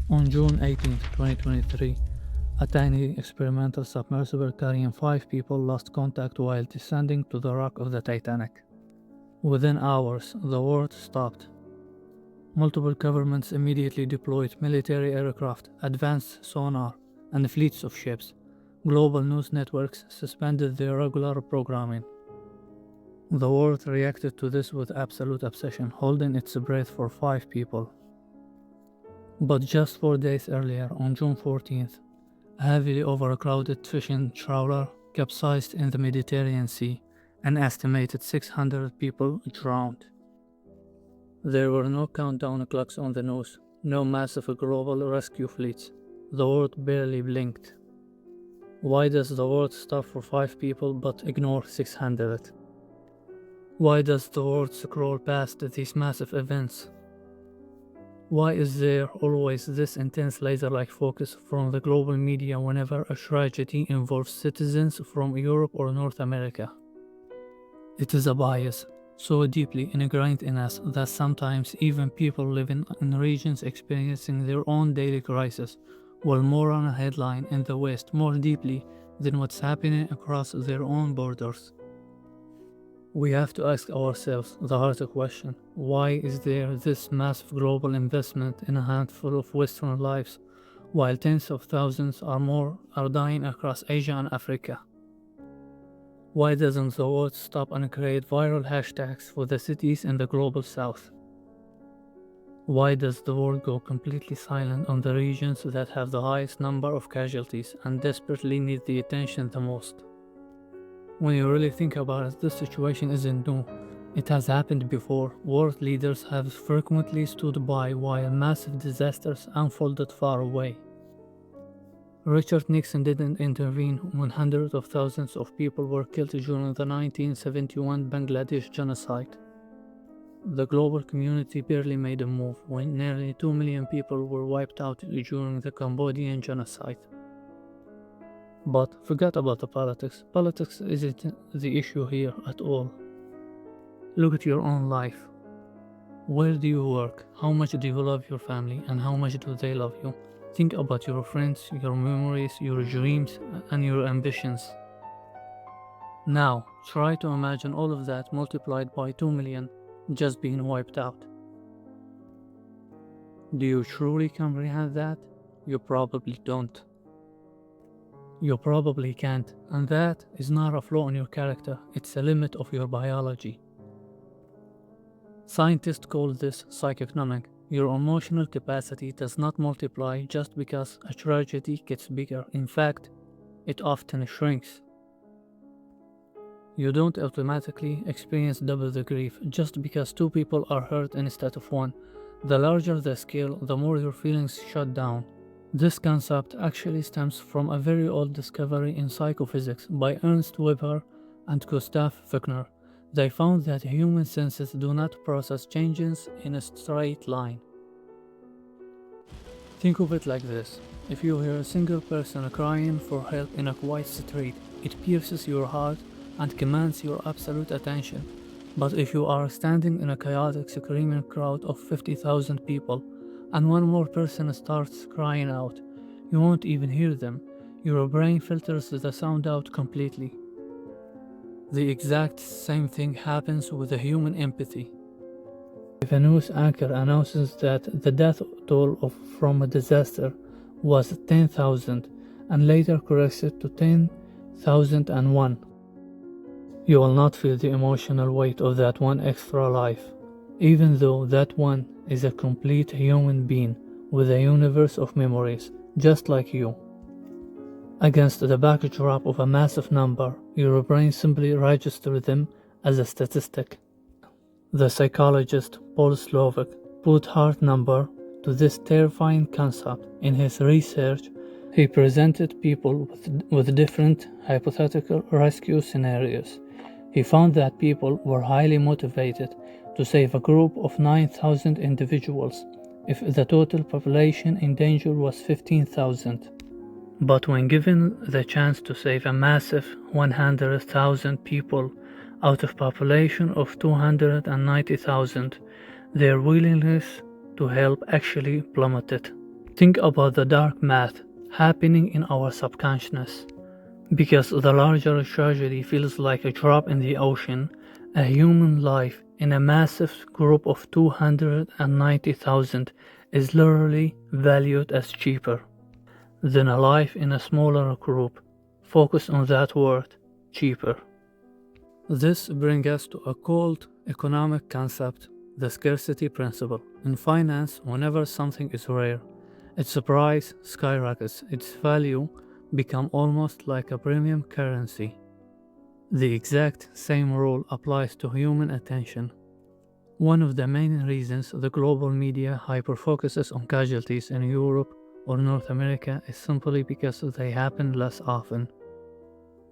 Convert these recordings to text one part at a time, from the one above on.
On June 18, 2023, a tiny experimental submersible carrying 5 people lost contact while descending to the wreck of the Titanic. Within hours, the world stopped. Multiple governments immediately deployed military aircraft, advanced sonar, and fleets of ships. Global news networks suspended their regular programming. The world reacted to this with absolute obsession, holding its breath for 5 people. But just 4 days earlier, on June 14th, a heavily overcrowded fishing trawler capsized in the Mediterranean Sea. An estimated 600 people drowned. There were no countdown clocks on the news, no massive global rescue fleets. The world barely blinked. Why does the world stop for 5 people but ignore 600? Why does the world scroll past these massive events? Why is there always this intense laser-like focus from the global media whenever a tragedy involves citizens from Europe or North America? It is a bias so deeply ingrained in us that sometimes even people living in regions experiencing their own daily crisis will mourn on a headline in the West more deeply than what's happening across their own borders. We have to ask ourselves the hard question: why is there this massive global investment in a handful of Western lives, while tens of thousands or more are dying across Asia and Africa? Why doesn't the world stop and create viral hashtags for the cities in the global south? Why does the world go completely silent on the regions that have the highest number of casualties and desperately need the attention the most? When you really think about it, this situation isn't new. It has happened before. World leaders have frequently stood by while massive disasters unfolded far away. Richard Nixon didn't intervene when hundreds of thousands of people were killed during the 1971 Bangladesh genocide. The global community barely made a move when nearly 2 million people were wiped out during the Cambodian genocide. But forget about the politics. Politics isn't the issue here at all. Look at your own life. Where do you work? How much do you love your family? And how much do they love you? Think about your friends, your memories, your dreams, and your ambitions. Now, try to imagine all of that multiplied by 2 million just being wiped out. Do you truly comprehend that? You probably don't. You probably can't, and that is not a flaw in your character, it's a limit of your biology. Scientists call this psychoeconomic. Your emotional capacity does not multiply just because a tragedy gets bigger. In fact, it often shrinks. You don't automatically experience double the grief just because 2 people are hurt instead of 1. The larger the scale, the more your feelings shut down. This concept actually stems from a very old discovery in psychophysics by Ernst Weber and Gustav Fechner. They found that human senses do not process changes in a straight line. Think of it like this. If you hear a single person crying for help in a quiet street, it pierces your heart and commands your absolute attention. But if you are standing in a chaotic screaming crowd of 50,000 people, and one more person starts crying out, you won't even hear them. Your brain filters the sound out completely. The exact same thing happens with the human empathy. If a news anchor announces that the death toll from a disaster was 10,000 and later corrects it to 10,001, you will not feel the emotional weight of that one extra life, even though that one is a complete human being with a universe of memories, just like you. Against the backdrop of a massive number, your brain simply registers them as a statistic. The psychologist Paul Slovak put hard number to this terrifying concept. In his research, he presented people with different hypothetical rescue scenarios. He found that people were highly motivated to save a group of 9,000 individuals if the total population in danger was 15,000. But when given the chance to save a massive 100,000 people out of population of 290,000, their willingness to help actually plummeted. Think about the dark math happening in our subconsciousness. Because the larger tragedy feels like a drop in the ocean, a human life in a massive group of 290,000 is literally valued as cheaper than a life in a smaller group. Focus on that word, cheaper. This brings us to a cold economic concept, the scarcity principle. In finance, whenever something is rare, its price skyrockets, its value become almost like a premium currency. The exact same rule applies to human attention. One of the main reasons the global media hyper-focuses on casualties in Europe or North America is simply because they happen less often.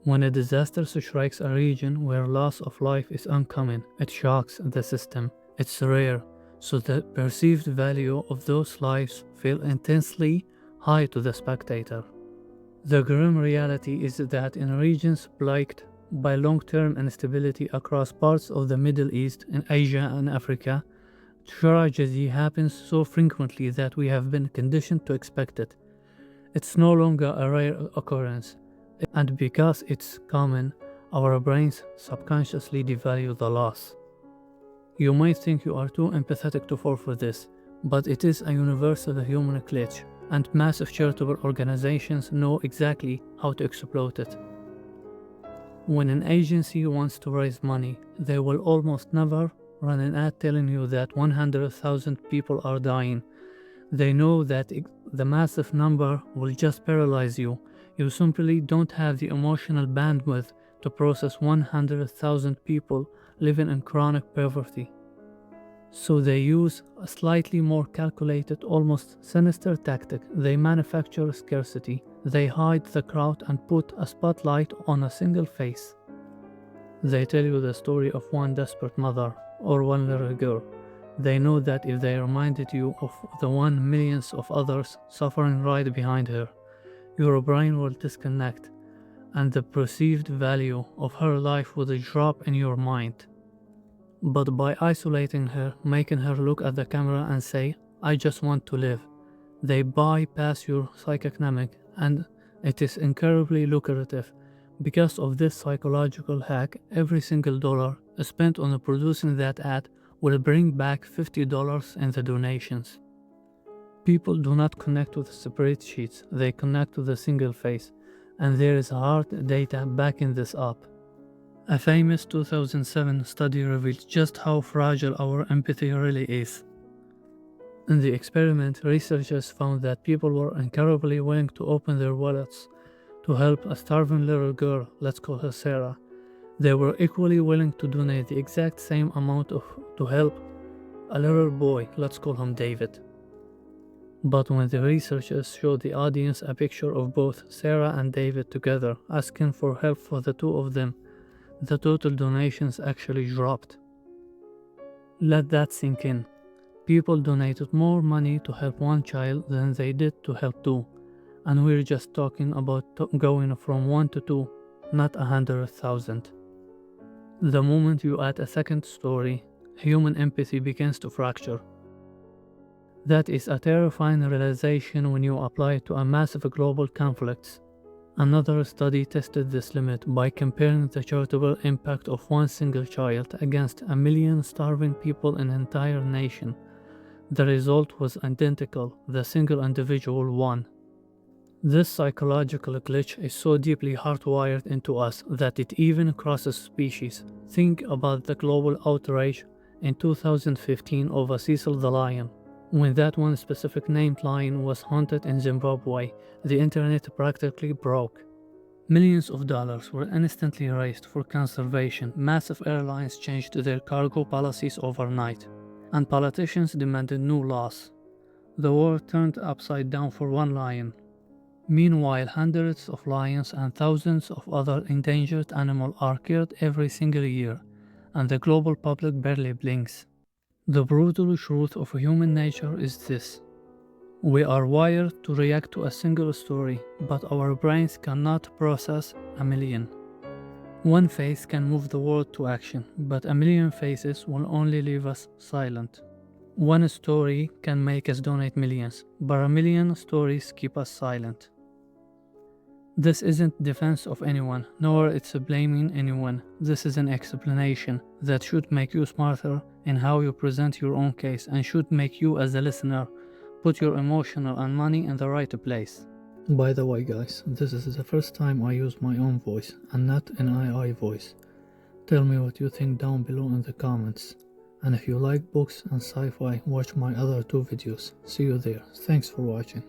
When a disaster strikes a region where loss of life is uncommon, it shocks the system. It's rare, so the perceived value of those lives feels intensely high to the spectator. The grim reality is that in regions plagued by long-term instability across parts of the Middle East, in Asia and Africa, tragedy happens so frequently that we have been conditioned to expect it. It's no longer a rare occurrence, and because it's common, our brains subconsciously devalue the loss. You might think you are too empathetic to fall for this, but it is a universal human glitch, and massive charitable organizations know exactly how to exploit it. When an agency wants to raise money, they will almost never run an ad telling you that 100,000 people are dying. They know that the massive number will just paralyze you. You simply don't have the emotional bandwidth to process 100,000 people living in chronic poverty. So they use a slightly more calculated, almost sinister tactic. They manufacture scarcity. They hide the crowd and put a spotlight on a single face. They tell you the story of one desperate mother or one little girl. They know that if they reminded you of the millions of others suffering right behind her, your brain will disconnect, and the perceived value of her life will drop in your mind. But by isolating her, making her look at the camera and say, "I just want to live," they bypass your psychognomic, and it is incredibly lucrative. Because of this psychological hack, every single dollar spent on producing that ad will bring back $50 in the donations. People do not connect with spreadsheets, they connect with a single face, and there is hard data backing this up. A famous 2007 study revealed just how fragile our empathy really is. In the experiment, researchers found that people were incredibly willing to open their wallets to help a starving little girl, let's call her Sarah. They were equally willing to donate the exact same amount to help a little boy, let's call him David. But when the researchers showed the audience a picture of both Sarah and David together, asking for help for the two of them, the total donations actually dropped. Let that sink in. People donated more money to help one child than they did to help two, and we're just talking about going from 1 to 2, not 100,000. The moment you add a second story, human empathy begins to fracture. That is a terrifying realization when you apply it to a massive global conflicts. Another study tested this limit by comparing the charitable impact of one single child against 1 million starving people in an entire nation. The result was identical, the single individual won. This psychological glitch is so deeply hardwired into us that it even crosses species. Think about the global outrage in 2015 over Cecil the lion. When that one specific named lion was hunted in Zimbabwe, the internet practically broke. Millions of dollars were instantly raised for conservation, massive airlines changed their cargo policies overnight, and politicians demanded new laws. The world turned upside down for one lion. Meanwhile, hundreds of lions and thousands of other endangered animals are killed every single year, and the global public barely blinks. The brutal truth of human nature is this. We are wired to react to a single story, but our brains cannot process 1 million. One face can move the world to action, but 1 million faces will only leave us silent. One story can make us donate millions, but a million stories keep us silent. This isn't defense of anyone, nor it's blaming anyone. This is an explanation that should make you smarter in how you present your own case and should make you as a listener put your emotional and money in the right place. By the way guys, this is the first time I use my own voice and not an AI voice. Tell me what you think down below in the comments. And if you like books and sci-fi, watch my other 2 videos. See you there. Thanks for watching.